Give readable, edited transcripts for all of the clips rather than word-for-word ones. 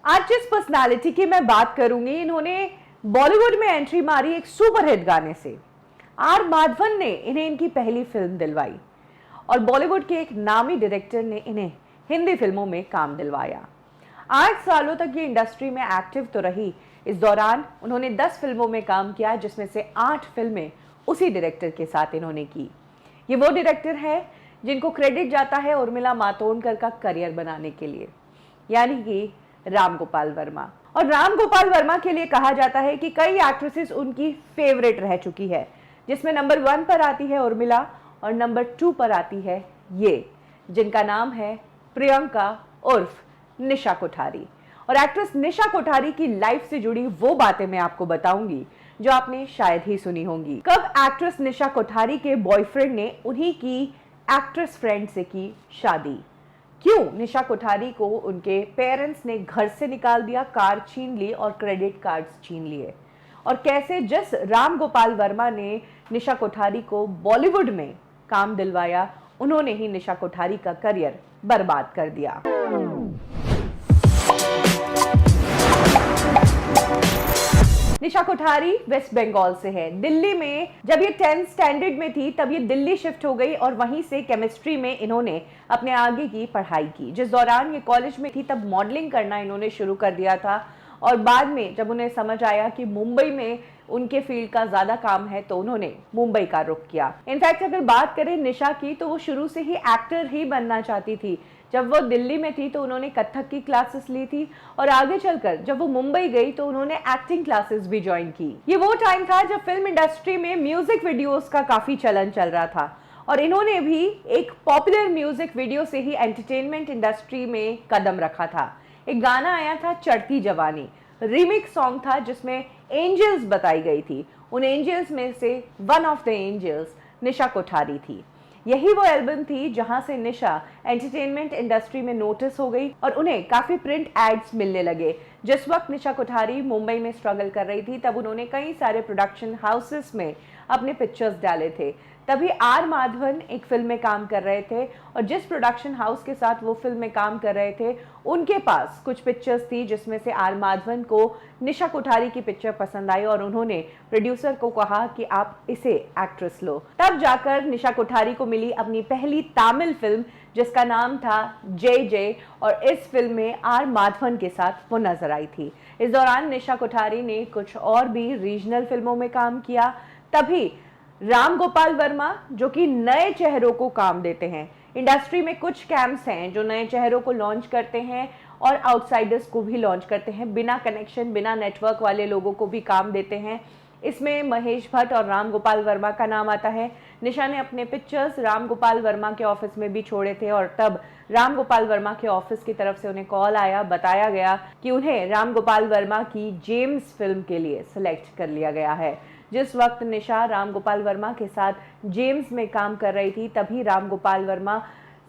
आज जिस पर्सनालिटी की मैं बात करूंगी, इन्होंने बॉलीवुड में एंट्री मारी एक सुपरहिट गाने से। आर माधवन ने इन्हें इनकी पहली फिल्म दिलवाई और बॉलीवुड के एक नामी डायरेक्टर ने इन्हें हिंदी फिल्मों में काम दिलवाया। 8 सालों तक ये इंडस्ट्री में एक्टिव तो रही। इस दौरान उन्होंने 10 फिल्मों में काम किया, जिसमें से 8 फिल्में उसी डायरेक्टर के साथ इन्होंने की। ये वो डायरेक्टर है जिनको क्रेडिट जाता है उर्मिला मातोंडकर का करियर बनाने के लिए, यानी कि राम गोपाल वर्मा। और राम गोपाल वर्मा के लिए कहा जाता है कि कई एक्ट्रेसेस उनकी फेवरेट रह चुकी है, जिसमें नंबर 1 पर आती है उर्मिला और नंबर 2 पर आती है ये, जिनका नाम है प्रियंका उर्फ निशा कोठारी। और एक्ट्रेस निशा कोठारी की लाइफ से जुड़ी वो बातें मैं आपको बताऊंगी जो आपने शायद ही सुनी होंगी। कब एक्ट्रेस निशा कोठारी के बॉयफ्रेंड ने उन्हीं की एक्ट्रेस फ्रेंड से की शादी, क्यों निशा कोठारी को उनके पेरेंट्स ने घर से निकाल दिया, कार छीन ली और क्रेडिट कार्ड्स छीन लिए, और कैसे जिस राम गोपाल वर्मा ने निशा कोठारी को बॉलीवुड में काम दिलवाया, उन्होंने ही निशा कोठारी का करियर बर्बाद कर दिया। निशा कोठारी वेस्ट बंगाल से है। दिल्ली में जब ये 10th स्टैंडर्ड में थी तब ये दिल्ली शिफ्ट हो गई और वहीं से केमिस्ट्री में इन्होंने अपने आगे की पढ़ाई की। जिस दौरान ये कॉलेज में थी तब मॉडलिंग करना इन्होंने शुरू कर दिया था, और बाद में जब उन्हें समझ आया कि मुंबई में उनके फील्ड का ज्यादा काम है तो उन्होंने मुंबई का रुख किया। इनफैक्ट अगर बात करें निशा की, तो वो शुरू से ही एक्टर ही बनना चाहती थी। जब वो दिल्ली में थी तो उन्होंने कथक की क्लासेस ली थी, और आगे चलकर जब वो मुंबई गई तो उन्होंने एक्टिंग क्लासेस भी ज्वाइन की। ये वो टाइम था जब फिल्म इंडस्ट्री में म्यूजिक वीडियोस का काफी चलन चल रहा था, और इन्होंने भी एक पॉपुलर म्यूजिक वीडियो से ही एंटरटेनमेंट इंडस्ट्री में कदम रखा था। एक गाना आया था चढ़ती जवानी, रीमिक्स सॉन्ग था जिसमें एंजल्स बताई गई थी। उन एंजल्स में से वन ऑफ द एंजल्स निशा कोठारी थी। यही वो एल्बम थी जहां से निशा एंटरटेनमेंट इंडस्ट्री में नोटिस हो गई और उन्हें काफी प्रिंट एड्स मिलने लगे। जिस वक्त निशा कोठारी मुंबई में स्ट्रगल कर रही थी तब उन्होंने कई सारे प्रोडक्शन हाउसेस में अपने पिक्चर्स डाले थे। तभी आर माधवन एक फिल्म में काम कर रहे थे, और जिस प्रोडक्शन हाउस के साथ वो फिल्म में काम कर रहे थे उनके पास कुछ पिक्चर्स थी, जिसमें से आर माधवन को निशा कोठारी की पिक्चर पसंद आई और उन्होंने प्रोड्यूसर को कहा कि आप इसे एक्ट्रेस लो। तब जाकर निशा कोठारी को मिली अपनी पहली तमिल फिल्म जिसका नाम था जय जय, और इस फिल्म में आर माधवन के साथ वो नजर आई थी। इस दौरान निशा कोठारी ने कुछ और भी रीजनल फिल्मों में काम किया। तभी राम गोपाल वर्मा, जो कि नए चेहरों को काम देते हैं, इंडस्ट्री में कुछ कैंप्स हैं जो नए चेहरों को लॉन्च करते हैं और आउटसाइडर्स को भी लॉन्च करते हैं, बिना कनेक्शन बिना नेटवर्क वाले लोगों को भी काम देते हैं। इसमें महेश भट्ट और राम गोपाल वर्मा का नाम आता है। निशा ने अपने पिक्चर्स राम गोपाल वर्मा के ऑफिस में भी छोड़े थे, और तब राम गोपाल वर्मा के ऑफिस की तरफ से उन्हें कॉल आया, बताया गया कि उन्हें राम गोपाल वर्मा की जेम्स फिल्म के लिए सिलेक्ट कर लिया गया है। जिस वक्त निशा राम गोपाल वर्मा के साथ जेम्स में काम कर रही थी तभी राम गोपाल वर्मा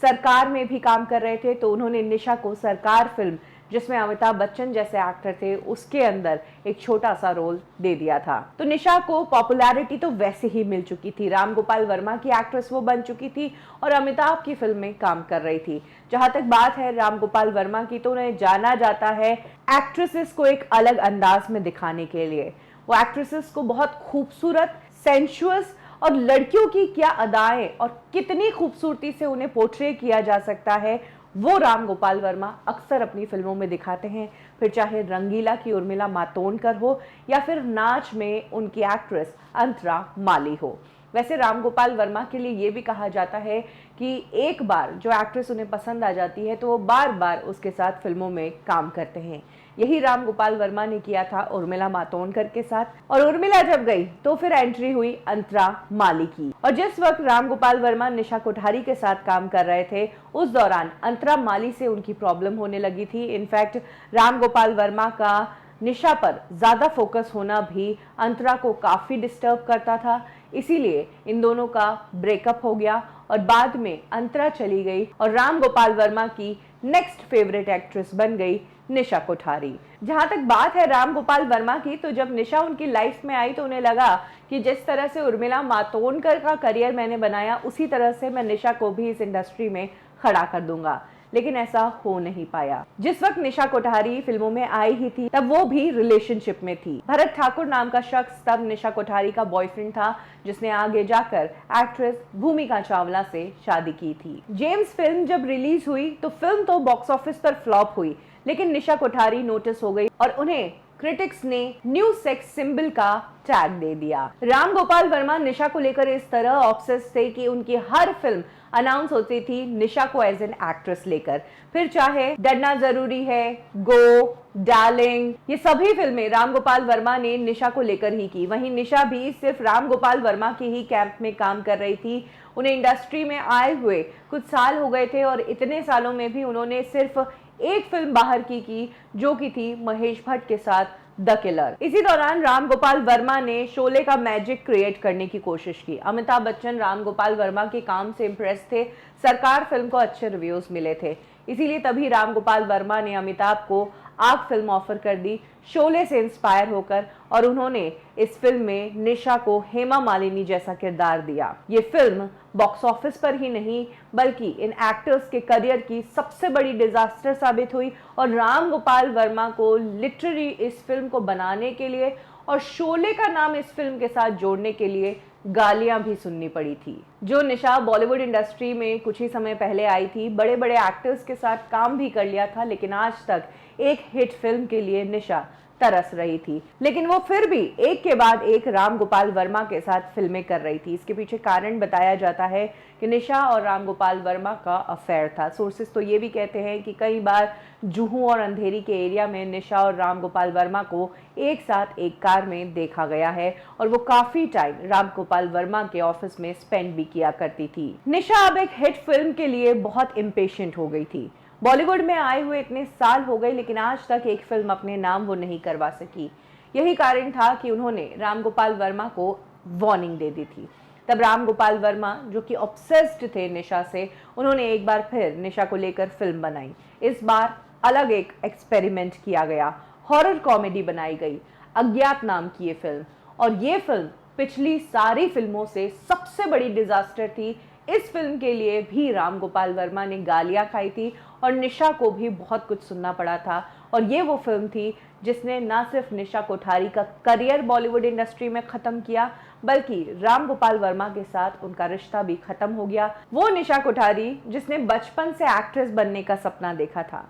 सरकार में भी काम कर रहे थे, तो उन्होंने निशा को सरकार फिल्म, जिसमें अमिताभ बच्चन जैसे एक्टर थे, उसके अंदर एक छोटा सा रोल दे दिया था। तो निशा को पॉपुलैरिटी तो वैसे ही मिल चुकी थी, राम गोपाल वर्मा की एक्ट्रेस वो बन चुकी थी और अमिताभ की फिल्म में काम कर रही थी। जहां तक बात है राम गोपाल वर्मा की, तो उन्हें जाना जाता है एक्ट्रेसेस को एक अलग अंदाज में दिखाने के लिए। वो एक्ट्रेसेस को बहुत खूबसूरत, सेंशुअस और लड़कियों की क्या अदाएं और कितनी खूबसूरती से उन्हें पोर्ट्रे किया जा सकता है, वो राम गोपाल वर्मा अक्सर अपनी फिल्मों में दिखाते हैं। फिर चाहे रंगीला की उर्मिला मातोंडकर हो या फिर नाच में उनकी एक्ट्रेस अंतरा माली हो। वैसे राम गोपाल वर्मा के लिए ये भी कहा जाता है कि एक बार जो एक्ट्रेस उन्हें पसंद आ जाती है तो वो बार बार उसके साथ फिल्मों में काम करते हैं। यही राम गोपाल वर्मा ने किया था उर्मिला मातोंडकर के साथ, और उर्मिला जब गई तो फिर एंट्री हुई अंतरा माली की। और जिस वक्त राम गोपाल वर्मा निशा कोठारी के साथ काम कर रहे थे उस दौरान अंतरा माली से उनकी प्रॉब्लम होने लगी थी। इनफैक्ट राम गोपाल वर्मा का निशा पर ज्यादा फोकस होना भी अंतरा को काफी डिस्टर्ब करता था, इसीलिए इन दोनों का ब्रेकअप हो गया और बाद में अंतरा चली गई और राम गोपाल वर्मा की नेक्स्ट फेवरेट एक्ट्रेस बन गई निशा कोठारी। जहां तक बात है राम गोपाल वर्मा की, तो जब निशा उनकी लाइफ में आई तो उन्हें लगा कि जिस तरह से उर्मिला मातोंडकर का करियर मैंने बनाया उसी तरह से मैं निशा को भी इस इंडस्ट्री में खड़ा कर दूंगा। लेकिन ऐसा हो नहीं पाया। जिस वक्त निशा कोठारी फिल्मों में आई ही थी तब वो भी रिलेशनशिप में थी। भरत ठाकुर नाम का शख्स तब निशा कोठारी का बॉयफ्रेंड था, जिसने आगे जाकर एक्ट्रेस भूमिका चावला से शादी की थी। जेम्स फिल्म जब रिलीज हुई तो फिल्म तो बॉक्स ऑफिस पर फ्लॉप हुई, लेकिन निशा कोठारी नोटिस हो गई और उन्हें क्रिटिक्स ने न्यू सेक्स सिंबल का टैग दे दिया। राम गोपाल वर्मा निशा को लेकर इस तरह ऑब्सेस थे कि उनकी हर फिल्म अनाउंस होती थी निशा को एज एन एक्ट्रेस लेकर। फिर चाहे डरना जरूरी है, गो, डार्लिंग, ये सभी फिल्में राम गोपाल वर्मा ने निशा को लेकर ही की। वहीं निशा भी सिर्फ राम गोपाल वर्मा के ही कैंप में काम कर रही थी। उन्हें इंडस्ट्री में आए हुए कुछ साल हो गए थे और इतने सालों में भी उन्होंने सिर्फ एक फिल्म बाहर की जो की थी महेश भट्ट के साथ द किलर। इसी दौरान राम गोपाल वर्मा ने शोले का मैजिक क्रिएट करने की कोशिश की। अमिताभ बच्चन राम गोपाल वर्मा के काम से इम्प्रेस थे। सरकार फिल्म को अच्छे रिव्यूज मिले थे, इसीलिए तभी राम गोपाल वर्मा ने अमिताभ को आग फिल्म ऑफर कर दी शोले से इंस्पायर होकर, और उन्होंने इस फिल्म में निशा को हेमा मालिनी जैसा किरदार दिया। ये फिल्म बॉक्स ऑफिस पर ही नहीं बल्कि इन एक्टर्स के करियर की सबसे बड़ी डिजास्टर साबित हुई और राम गोपाल वर्मा को लिटरली इस फिल्म को बनाने के लिए और शोले का नाम इस फिल्म के साथ जोड़ने के लिए गालियां भी सुननी पड़ी थी। जो निशा बॉलीवुड इंडस्ट्री में कुछ ही समय पहले आई थी, बड़े बड़े एक्टर्स के साथ काम भी कर लिया था, लेकिन आज तक एक हिट फिल्म के लिए निशा तरस रही थी। लेकिन वो फिर भी एक के बाद एक राम गोपाल वर्मा के साथ फिल्में कर रही थी। इसके पीछे कारण बताया जाता है कि निशा और राम गोपाल वर्मा का अफेयर था। सोर्सेस तो ये भी कहते हैं कि कई बार जुहू और अंधेरी के एरिया में निशा और राम गोपाल वर्मा को एक साथ एक कार में देखा गया है और वो काफी टाइम राम गोपाल वर्मा के ऑफिस में स्पेंड भी किया करती थी। निशा अब एक हिट फिल्म के लिए बहुत इम्पेशेंट हो गई थी। बॉलीवुड में आए हुए इतने साल हो गए, लेकिन आज तक एक फिल्म अपने नाम वो नहीं करवा सकी। यही कारण था कि उन्होंने राम गोपाल वर्मा को वार्निंग दे दी थी। तब राम गोपाल वर्मा, जो कि ऑब्सेस्ड थे निशा से, उन्होंने एक बार फिर निशा को लेकर फिल्म बनाई। इस बार अलग एक एक्सपेरिमेंट किया गया, हॉरर कॉमेडी बनाई गई। अज्ञात नाम की ये फिल्म, और ये फिल्म पिछली सारी फिल्मों से सबसे बड़ी डिजास्टर थी। इस फिल्म के लिए भी राम गोपाल वर्मा ने गालियां खाई थी और निशा को भी बहुत कुछ सुनना पड़ा था। और ये वो फिल्म थी जिसने न सिर्फ निशा कोठारी का करियर बॉलीवुड इंडस्ट्री में खत्म किया, बल्कि राम गोपाल वर्मा के साथ उनका रिश्ता भी खत्म हो गया। वो निशा कोठारी जिसने बचपन से एक्ट्रेस बनने का सपना देखा था,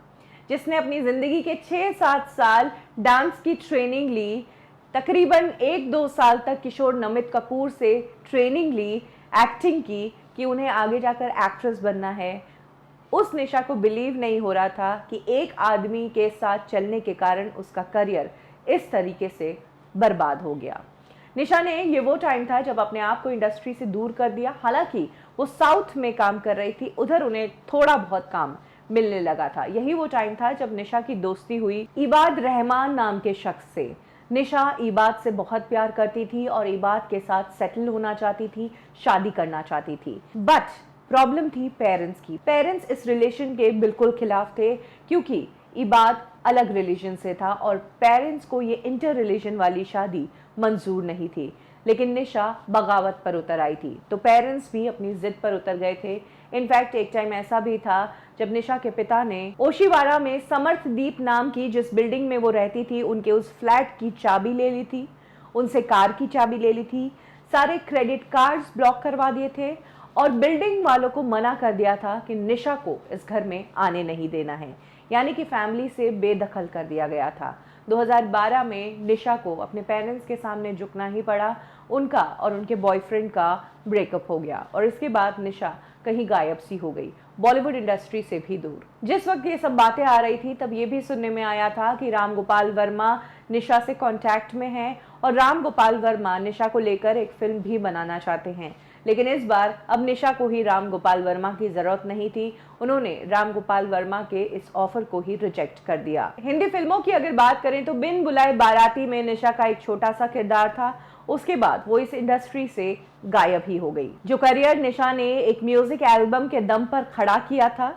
जिसने अपनी जिंदगी के 6-7 साल डांस की ट्रेनिंग ली, तकरीबन 1-2 साल तक किशोर नमित कपूर से ट्रेनिंग ली, एक्टिंग की कि उन्हें आगे जाकर एक्ट्रेस बनना है। उस निशा को बिलीव नहीं हो रहा था कि एक आदमी के साथ चलने के कारण उसका करियर इस तरीके से बर्बाद हो गया। निशा ने ये वो टाइम था जब अपने आप को इंडस्ट्री से दूर कर दिया। हालांकि वो साउथ में काम कर रही थी, उधर उन्हें थोड़ा बहुत काम मिलने लगा था। यही वो टाइम था जब निशा की दोस्ती हुई इबाद रहमान नाम के शख्स से। निशा इबाद से बहुत प्यार करती थी और इबाद के साथ सेटल होना चाहती थी, शादी करना चाहती थी। बट प्रॉब्लम थी पेरेंट्स की। पेरेंट्स इस रिलेशन के बिल्कुल खिलाफ थे, क्योंकि इबाद अलग रिलीजन से था और पेरेंट्स को ये इंटर रिलीजन वाली शादी मंजूर नहीं थी। लेकिन निशा बगावत पर उतर आई थी, तो पेरेंट्स भी अपनी जिद पर उतर गए थे। इनफैक्ट एक टाइम ऐसा भी था जब निशा के पिता ने ओशिवारा में समर्थदीप नाम की जिस बिल्डिंग में वो रहती थी, उनके उस फ्लैट की चाबी ले ली थी, उनसे कार की चाबी ले ली थी, सारे क्रेडिट कार्ड्स ब्लॉक करवा दिए थे और बिल्डिंग वालों को मना कर दिया था कि निशा को इस घर में आने नहीं देना है। यानी कि फैमिली से बेदखल कर दिया गया था। 2012 में निशा को अपने पेरेंट्स के सामने झुकना ही पड़ा। उनका और उनके बॉयफ्रेंड का ब्रेकअप हो गया और इसके बाद निशा कहीं गायब सी हो गई, बॉलीवुड इंडस्ट्री से भी दूर। जिस वक्त ये सब बातें आ रही थी तब ये भी सुनने में आया था कि राम गोपाल वर्मा निशा से कांटेक्ट में हैं और राम गोपाल वर्मा निशा को लेकर एक फिल्म भी बनाना चाहते हैं। लेकिन इस बार अब निशा को ही राम गोपाल वर्मा की जरूरत नहीं थी। उन्होंने राम गोपाल वर्मा के इस ऑफर को ही रिजेक्ट कर दिया। हिंदी फिल्मों की अगर बात करें तो बिन बुलाए बाराती में निशा का एक छोटा सा किरदार था। उसके बाद वो इस इंडस्ट्री से गायब ही हो गई। जो करियर निशा ने एक म्यूजिक एल्बम के दम पर खड़ा किया था,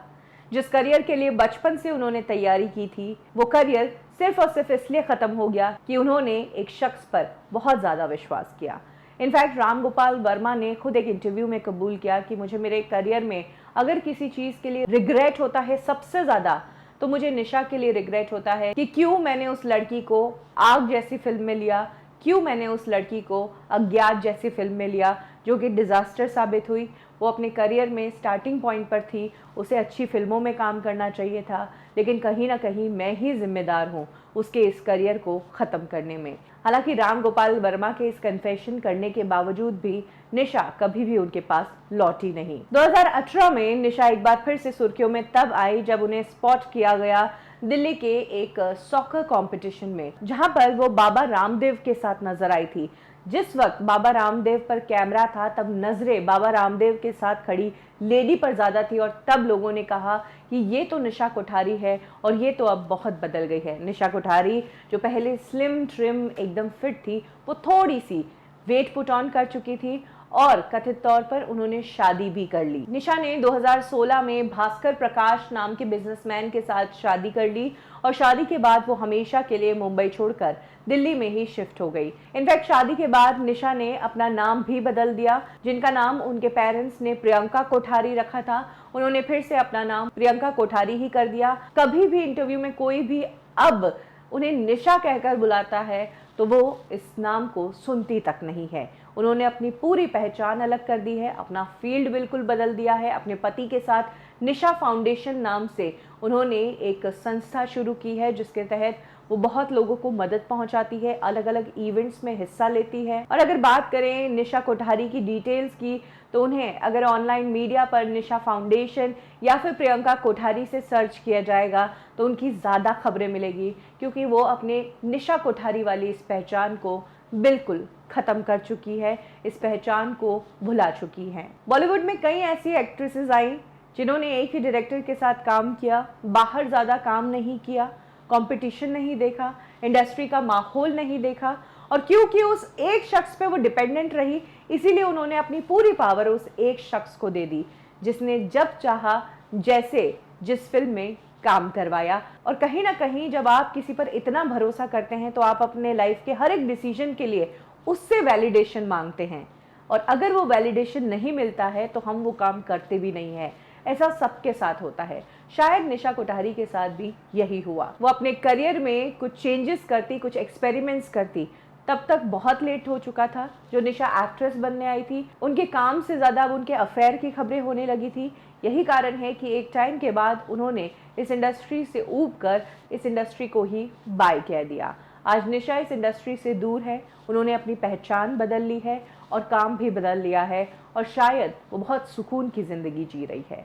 जिस करियर के लिए बचपन से उन्होंने तैयारी की थी, वो करियर सिर्फ और सिर्फ इसलिए खत्म हो गया कि उन्होंने एक शख्स पर बहुत ज्यादा विश्वास किया। इनफैक्ट राम गोपाल वर्मा ने खुद एक इंटरव्यू में कबूल किया कि मुझे मेरे करियर में अगर किसी चीज़ के लिए रिग्रेट होता है सबसे ज़्यादा, तो मुझे निशा के लिए रिग्रेट होता है कि क्यों मैंने उस लड़की को आग जैसी फिल्म में लिया, क्यों मैंने उस लड़की को अज्ञात जैसी फिल्म में लिया जो कि डिज़ास्टर साबित हुई। वो अपने करियर में स्टार्टिंग पॉइंट पर थी, उसे अच्छी फिल्मों में काम करना चाहिए था, लेकिन कहीं ना कहीं मैं ही जिम्मेदार हूँ उसके इस करियर को ख़त्म करने में। हालांकि राम गोपाल वर्मा के इस कन्फेशन करने के बावजूद भी निशा कभी भी उनके पास लौटी नहीं। 2018 में निशा एक बार फिर से सुर्खियों में तब आई जब उन्हें स्पॉट किया गया दिल्ली के एक सॉकर कंपटीशन में, जहां पर वो बाबा रामदेव के साथ नजर आई थी। जिस वक्त बाबा रामदेव पर कैमरा था तब नजरें बाबा रामदेव के साथ खड़ी लेडी पर ज्यादा थी और तब लोगों ने कहा कि ये तो निशा कोठारी है और ये तो अब बहुत बदल गई है। निशा कोठारी जो पहले स्लिम ट्रिम एकदम फिट थी, वो थोड़ी सी वेट पुट ऑन कर चुकी थी और कथित तौर पर उन्होंने शादी भी कर ली। निशा ने 2016 में भास्कर प्रकाश नाम के बिजनेसमैन के साथ शादी कर ली और शादी के बाद वो हमेशा के लिए मुंबई छोड़कर दिल्ली में ही शिफ्ट हो गई। इनफैक्ट शादी के बाद निशा ने अपना नाम भी बदल दिया। जिनका नाम उनके पेरेंट्स ने प्रियंका कोठारी रखा था, उन्होंने फिर से अपना नाम प्रियंका कोठारी ही कर दिया। कभी भी इंटरव्यू में कोई भी अब उन्हें निशा कहकर बुलाता है तो वो इस नाम को सुनती तक नहीं है। उन्होंने अपनी पूरी पहचान अलग कर दी है, अपना फील्ड बिल्कुल बदल दिया है। अपने पति के साथ निशा फाउंडेशन नाम से उन्होंने एक संस्था शुरू की है जिसके तहत वो बहुत लोगों को मदद पहुंचाती है, अलग अलग इवेंट्स में हिस्सा लेती है। और अगर बात करें निशा कोठारी की डिटेल्स की, तो उन्हें अगर ऑनलाइन मीडिया पर निशा फाउंडेशन या फिर प्रियंका कोठारी से सर्च किया जाएगा तो उनकी ज़्यादा खबरें मिलेगी, क्योंकि वो अपने निशा कोठारी वाली इस पहचान को बिल्कुल ख़त्म कर चुकी है, इस पहचान को भुला चुकी हैं। बॉलीवुड में कई ऐसी एक्ट्रेसेस आई जिन्होंने एक ही डायरेक्टर के साथ काम किया, बाहर ज़्यादा काम नहीं किया, कंपटीशन नहीं देखा, इंडस्ट्री का माहौल नहीं देखा, और क्योंकि उस एक शख्स पे वो डिपेंडेंट रही, इसीलिए उन्होंने अपनी पूरी पावर उस एक शख्स को दे दी जिसने जब चाहा जैसे जिस फिल्म में काम करवाया। और कहीं ना कहीं जब आप किसी पर इतना भरोसा करते हैं तो आप अपने लाइफ के हर एक डिसीजन के लिए उससे वैलिडेशन मांगते हैं, और अगर वो वैलिडेशन नहीं मिलता है तो हम वो काम करते भी नहीं है। ऐसा सबके साथ होता है, शायद निशा कोठारी के साथ भी यही हुआ। वो अपने करियर में कुछ चेंजेस करती, कुछ एक्सपेरिमेंट्स करती, तब तक बहुत लेट हो चुका था। जो निशा एक्ट्रेस बनने आई थी, उनके काम से ज़्यादा अब उनके अफेयर की खबरें होने लगी थी। यही कारण है कि एक टाइम के बाद उन्होंने इस इंडस्ट्री से ऊब कर इस इंडस्ट्री को ही बाय कह दिया। आज निशा इस इंडस्ट्री से दूर है, उन्होंने अपनी पहचान बदल ली है और काम भी बदल लिया है, और शायद वो बहुत सुकून की ज़िंदगी जी रही है।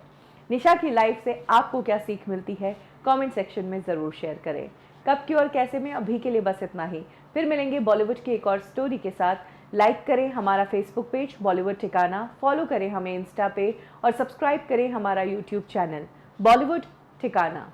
निशा की लाइफ से आपको क्या सीख मिलती है, कमेंट सेक्शन में ज़रूर शेयर करें। कब, क्यों और कैसे में अभी के लिए बस इतना ही। फिर मिलेंगे बॉलीवुड की एक और स्टोरी के साथ। लाइक करें हमारा फेसबुक पेज बॉलीवुड ठिकाना, फॉलो करें हमें इंस्टा पे और सब्सक्राइब करें हमारा यूट्यूब चैनल बॉलीवुड ठिकाना।